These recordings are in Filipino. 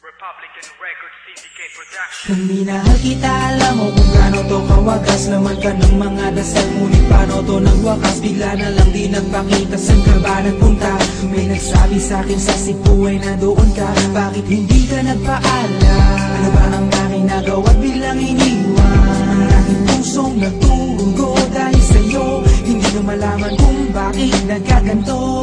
Republican Record Syndicate Production. Kung minahal kita, alam mo kung gaano to kawagas. Laman ka ng mga dasal, ngunit paano to ng wakas? Bigla na lang di nagpakita, saan ka ba nagpunta? May nagsabi sa'kin sa Cebu ay nandoon ka. Bakit hindi ka nagpaalam? Ano ba ang aking nagawa't biglang iniwan? Ang aking pusong nagtugo dahil sa'yo. Hindi na malaman kung bakit nagkaganto.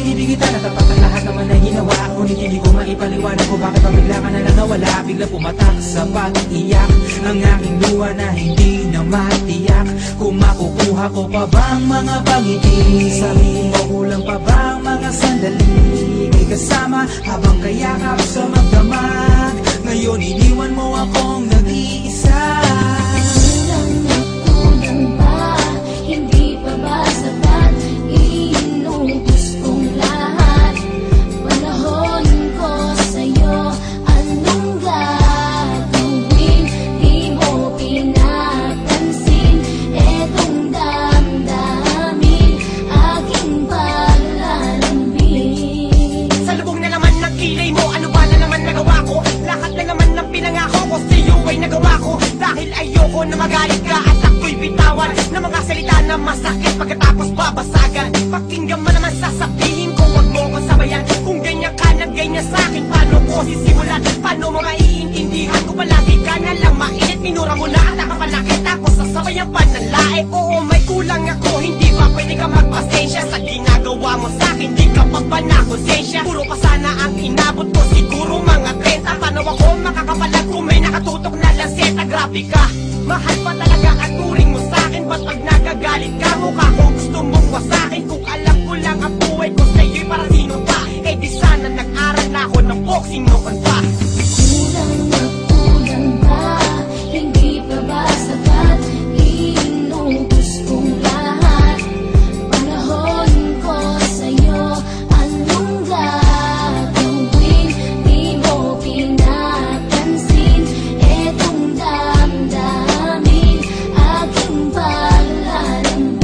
Hindi kita natapat ang lahat naman na ginawa, ngunit hindi ko maipaliwanag kung bakit pabigla ka na lang nawala. Bigla pumatak sa pag-iyak ang aking luha na hindi na matiyak. Kung makukuha ko pa bang mga pangiti? Sabihin mo kulang pa bang mga sandali? May kasama habang kayakap sa magdamag. Ngayon iniwan mo akong nag-iisa. Kulang ba? Hindi pa ba sapat? Inubos kong lahat. Panahon ko sa'yo, anong gagawin? Di mo pinapansin etong damdamin, aking paglalambing. Sa lubong na naman ng kilay mo, ano ba na naman nagawa ko? Lahat na naman ng pinangako ko sa'yo ay nagawa ko. Dahil ayoko na magalit ka at ako'y bitawan ng mga salita na masakit pagkatapos babasagan. Pakinggan mo naman sasabihin ko, wag mo kong sabayan. Kung ganyan ka na ganyan sa'kin, paano ko sisimulan? Paano mo maiintindihan ko palagi ka na lang mainit? Minura mo na at nakapanakit ako sa sabayang pananlae. Oo, may kulang ako, hindi ba pwede ka magpasensya sa ginagawa mo sa'kin? Di ka pa ba na konsensya? Puro pa sana ang inabot ko, siguro mga 30. Paano ako makakapalag kung may nakatutok na lanseta? Grabe ka, mahal pa talaga ang turing mo sa'kin. Ba't pag nagagalit ka, mukha ko gusto mong wasakin? Kung alam ko lang ang buhay ko sa'yo'y para sino pa? Eh di sana nag-aral na ako ng boxing noon pa. Kulang ba? Hindi pa ba sapat? Inubos kong lahat. Panahon ko sa'yo, anong gagawin? Di mo pinapansin etong damdamin, aking paglalambing.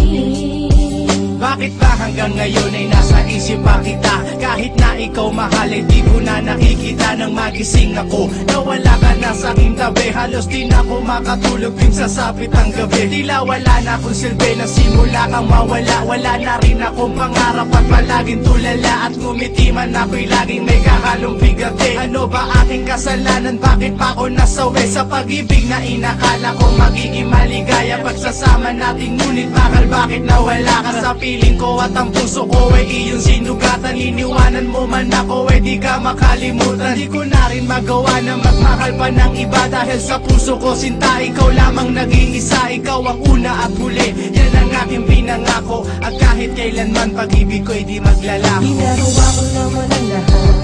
Bakit ba hanggang ngayon ay nasa isip pa kita? Kahit na ikaw mahal, eh di ko na nakikita. Nang magising ako, nawala ka na sa aking tabi. Halos di na ako makatulog tuwing sasapit ang gabi. Tila wala na akong silbi, na simula kang mawala. Wala na rin akong pangarap at palaging tulala. At ngumiti man ako'y laging may kahalong bigati. Ano ba aking kasalanan? Bakit pa ako nasawi sa pag-ibig na inakala ko magiging maligaya? Pagsasama natin ngunit bakal bakit nawala ka sa piling ko? At ang puso ko ay iyong sinugatan. Iniwanan mo man ako, eh di ka makalimutan. Di ko na rin magawa na magmahal pa ng iba. Dahil sa puso ko sinta, ikaw lamang naging isa. Ikaw ang una at huli, yan ang aking pinangako. At kahit kailanman pag-ibig ko ay di maglalako. Ginagawa ko naman ang lahat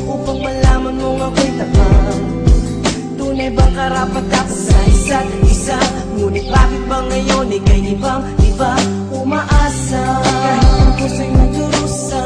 upang malaman mo ako'y tapat. Tunay bang karapat ako sa isa't isa? Ngunit bakit ba ngayon ika'y ibang-iba umaasa? Kahit ang puso'y nagdurusa,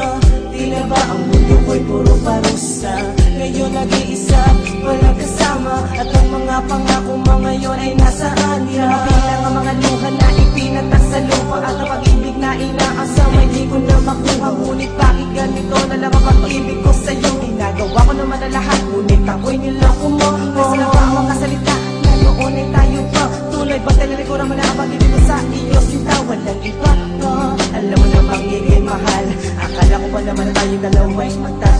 tila ba ang mundo ko'y puro parusa? Ngayon nag-iisa, walang kasama, at ang mga pangako mo ngayon ay nasaan? Di na mabilang ang mga luha na ipinatak sa lupa, at ang pag-ibig na inaasam ay di ko na makuha. Ngunit bakit ganito na lang ang pag-ibig ko sa'yo? Ginagawa ko naman na lahat, ngunit ako'y niloko mo. Kasi na ba ang mga salita na noon ay tayo pa? Tunay ba talilikuran mo na ang pag-ibig ko sa iyo? Sinta, walang iba. Alam mo na bang ikay mahal? Akala ko ba naman tayong dalawa'y magtatagal?